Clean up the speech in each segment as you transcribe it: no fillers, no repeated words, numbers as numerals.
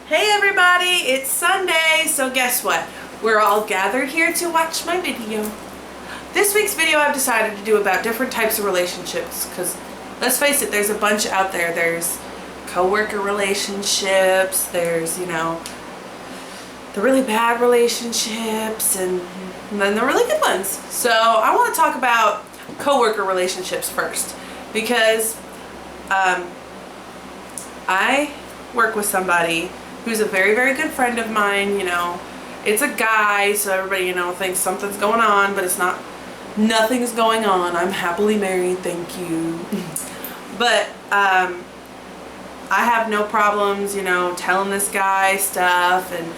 Hey everybody, it's Sunday, so guess what? We're all gathered here to watch my video. This week's video I've decided to do about different types of relationships because let's face it, there's a bunch out there. There's coworker relationships, there's, the really bad relationships, and then the really good ones. So I want to talk about coworker relationships first because I work with somebody who's a very, very good friend of mine. It's a guy, so everybody, thinks something's going on, but it's not. Nothing's going on. I'm happily married, thank you. But I have no problems, telling this guy stuff and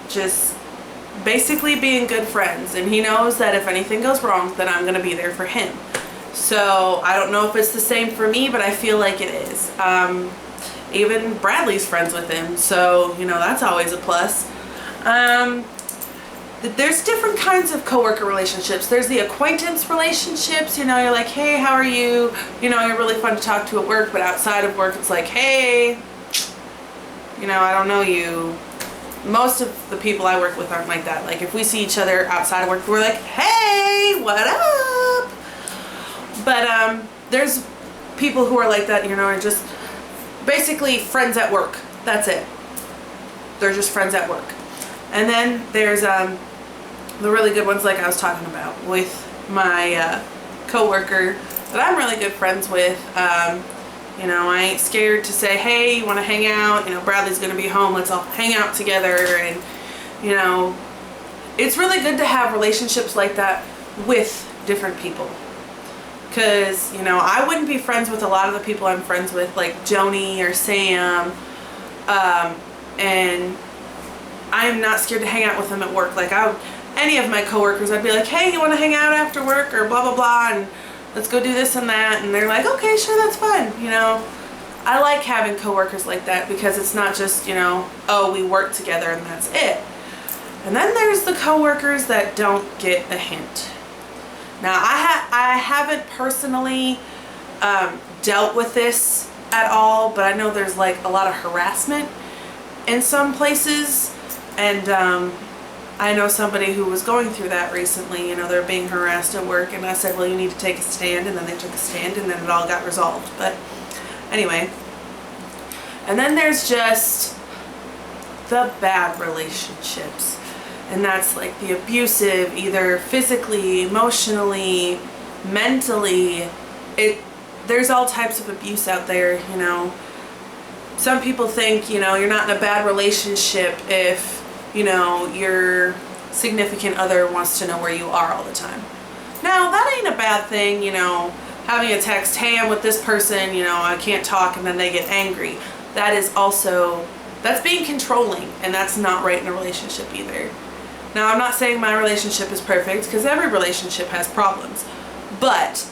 just basically being good friends. And he knows that if anything goes wrong, then I'm going to be there for him. So I don't know if it's the same for me, but I feel like it is. Even Bradley's friends with him, so that's always a plus. There's different kinds of coworker relationships. There's the acquaintance relationships. You're like, hey, how are you? You're really fun to talk to at work, but outside of work, it's like, hey, I don't know you. Most of the people I work with aren't like that. Like if we see each other outside of work, we're like, hey, what up? But there's people who are like that, are just basically friends at work. That's it. They're just friends at work. And then there's the really good ones like I was talking about with my coworker that I'm really good friends with. I ain't scared to say, hey, you want to hang out? Bradley's going to be home. Let's all hang out together. And, it's really good to have relationships like that with different people. Because, I wouldn't be friends with a lot of the people I'm friends with, like Joni or Sam. And I'm not scared to hang out with them at work. Like, any of my coworkers, I'd be like, hey, you want to hang out after work? Or blah, blah, blah. And let's go do this and that. And they're like, okay, sure, that's fun. I like having coworkers like that because it's not just, oh, we work together and that's it. And then there's the coworkers that don't get a hint. Now, I haven't personally dealt with this at all, but I know there's like a lot of harassment in some places, and I know somebody who was going through that recently. They're being harassed at work, and I said, well, you need to take a stand, and then they took a stand, and then it all got resolved. But anyway, and then there's just the bad relationships. And that's like the abusive, either physically, emotionally, mentally. There's all types of abuse out there, Some people think, you're not in a bad relationship if, your significant other wants to know where you are all the time. Now, that ain't a bad thing, having a text, hey, I'm with this person, I can't talk, and then they get angry. That is also, that's being controlling, and that's not right in a relationship either. Now, I'm not saying my relationship is perfect because every relationship has problems, but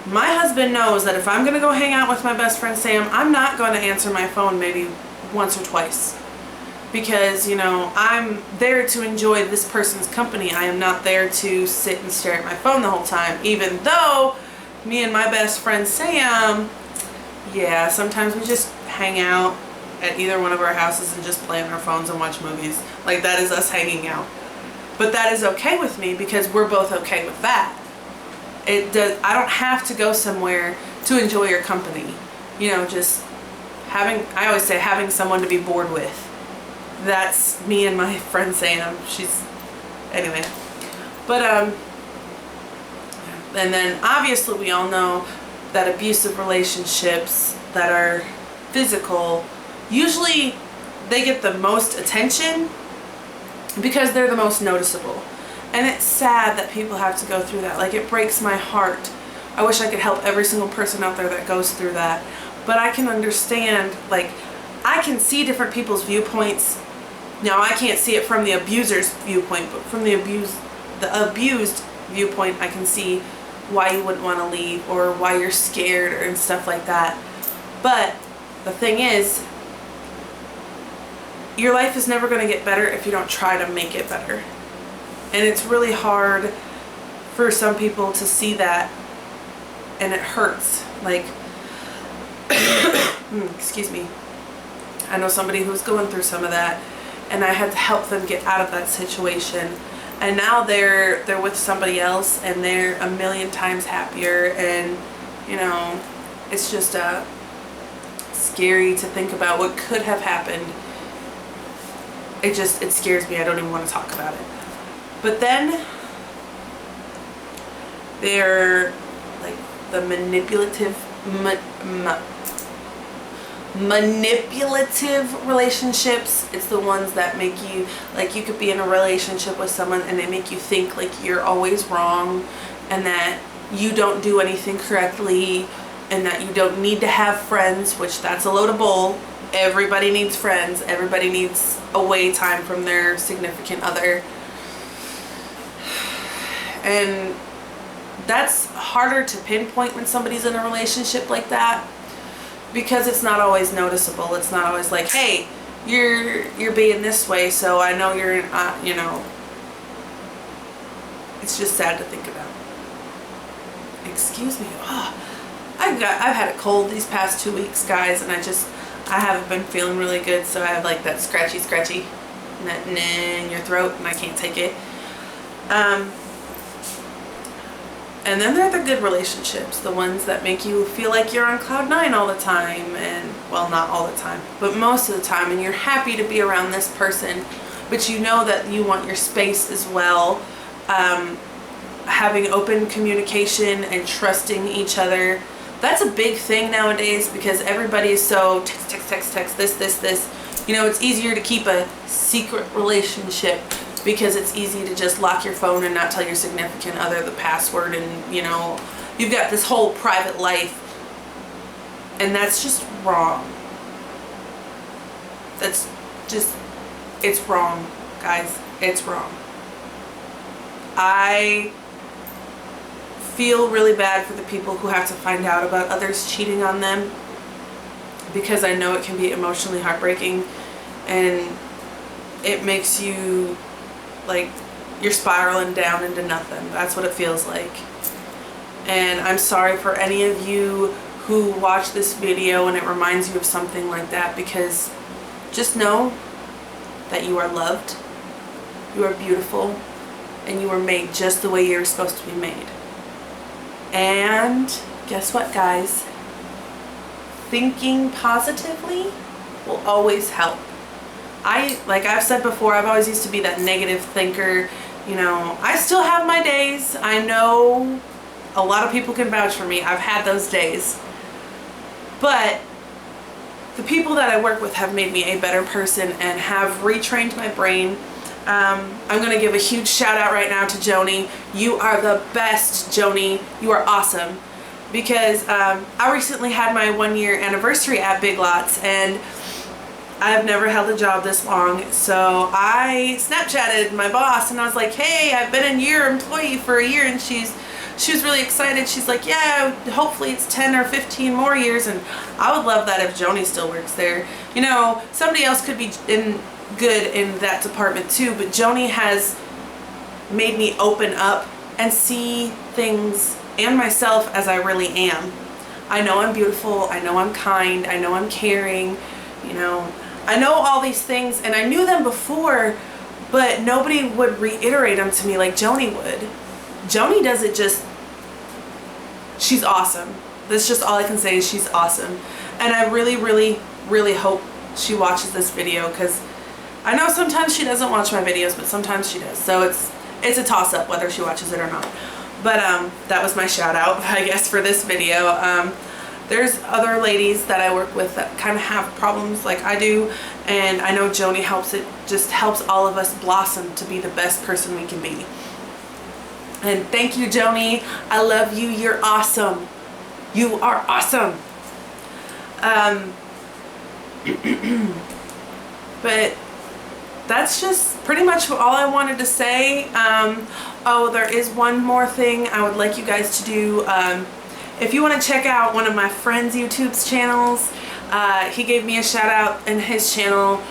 my husband knows that if I'm going to go hang out with my best friend Sam, I'm not going to answer my phone maybe once or twice because, I'm there to enjoy this person's company. I am not there to sit and stare at my phone the whole time, even though me and my best friend Sam, yeah, sometimes we just hang out at either one of our houses and just play on our phones and watch movies. Like, that is us hanging out. But that is okay with me because we're both okay with that. I don't have to go somewhere to enjoy your company. Just I always say having someone to be bored with. That's me and my friend Sam. Anyway. But, and then obviously we all know that abusive relationships that are physical, usually they get the most attention because they're the most noticeable. And it's sad that people have to go through that. Like, it breaks my heart. I wish I could help every single person out there that goes through that. But I can understand, like, I can see different people's viewpoints. Now, I can't see it from the abuser's viewpoint, but from the abused viewpoint, I can see why you wouldn't want to leave or why you're scared and stuff like that. But the thing is, your life is never going to get better if you don't try to make it better. And it's really hard for some people to see that, and it hurts. Like, excuse me. I know somebody who's going through some of that, and I had to help them get out of that situation. And now they're with somebody else, and they're a million times happier. And you know, it's just scary to think about what could have happened. It scares me. I don't even want to talk about it. But then they're like the manipulative relationships. It's the ones that make you, like, you could be in a relationship with someone and they make you think like you're always wrong, and that you don't do anything correctly, and that you don't need to have friends, which that's a load of bull. Everybody needs friends. Everybody needs away time from their significant other. And that's harder to pinpoint when somebody's in a relationship like that, because it's not always noticeable. It's not always like, hey, you're being this way, so I know you're, you know. It's just sad to think about. Excuse me. Oh, I've had a cold these past 2 weeks, guys, and I haven't been feeling really good, so I have like that scratchy in your throat, and I can't take it. And then there are the good relationships, the ones that make you feel like you're on cloud 9 all the time, and, well, not all the time, but most of the time, and you're happy to be around this person, but you know that you want your space as well. Having open communication and trusting each other, that's a big thing nowadays, because everybody is so text, this. You know, it's easier to keep a secret relationship, because it's easy to just lock your phone and not tell your significant other the password, and you know, you've got this whole private life, and that's just wrong. That's just, it's wrong, guys. It's wrong. I feel really bad for the people who have to find out about others cheating on them, because I know it can be emotionally heartbreaking, and it makes you like you're spiraling down into nothing. That's what it feels like. And I'm sorry for any of you who watch this video and it reminds you of something like that, because just know that you are loved, you are beautiful, and you were made just the way you're supposed to be made. And guess what, guys? Thinking positively will always help. Like I've said before, I've always used to be that negative thinker. You know, I still have my days. I know a lot of people can vouch for me. I've had those days. But the people that I work with have made me a better person and have retrained my brain. I'm going to give a huge shout out right now to Joni. You are the best, Joni. You are awesome. Because I recently had my 1-year anniversary at Big Lots, and I've never held a job this long, so I Snapchatted my boss and I was like, hey, I've been your employee for a year, and she was really excited. She's like, yeah, hopefully it's 10 or 15 more years, and I would love that if Joni still works there. You know, somebody else could be good in that department too, but Joni has made me open up and see things and myself as I really am. I know I'm beautiful, I know I'm kind, I know I'm caring, you know, I know all these things, and I knew them before, but nobody would reiterate them to me like Joni would. Joni does it just, she's awesome. That's just all I can say, is she's awesome. And I really, really, really hope she watches this video, because I know sometimes she doesn't watch my videos, but sometimes she does. So it's a toss-up whether she watches it or not. But that was my shout out, I guess, for this video. There's other ladies that I work with that kind of have problems like I do, and I know Joni helps. It just helps all of us blossom to be the best person we can be. And thank you, Joni. I love you. You're awesome. You are awesome. But that's just pretty much all I wanted to say. Oh, there is one more thing I would like you guys to do. If you want to check out one of my friend's YouTube's channels, he gave me a shout out in his channel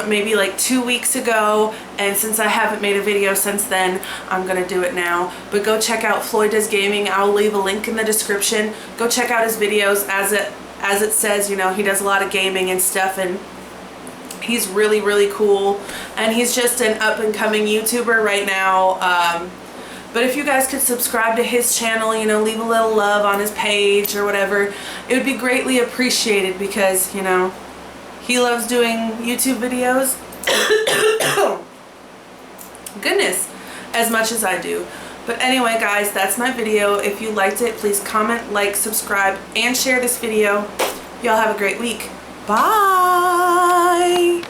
maybe like 2 weeks ago, and since I haven't made a video since then, I'm gonna do it now. But go check out Floyddoesgaming. I'll leave a link in the description. Go check out his videos. As it says, you know, he does a lot of gaming and stuff, and He's really, really cool, and he's just an up-and-coming YouTuber right now. But if you guys could subscribe to his channel, you know, leave a little love on his page or whatever, it would be greatly appreciated because, you know, he loves doing YouTube videos. Goodness, as much as I do. But anyway, guys, that's my video. If you liked it, please comment, like, subscribe, and share this video. Y'all have a great week. Bye!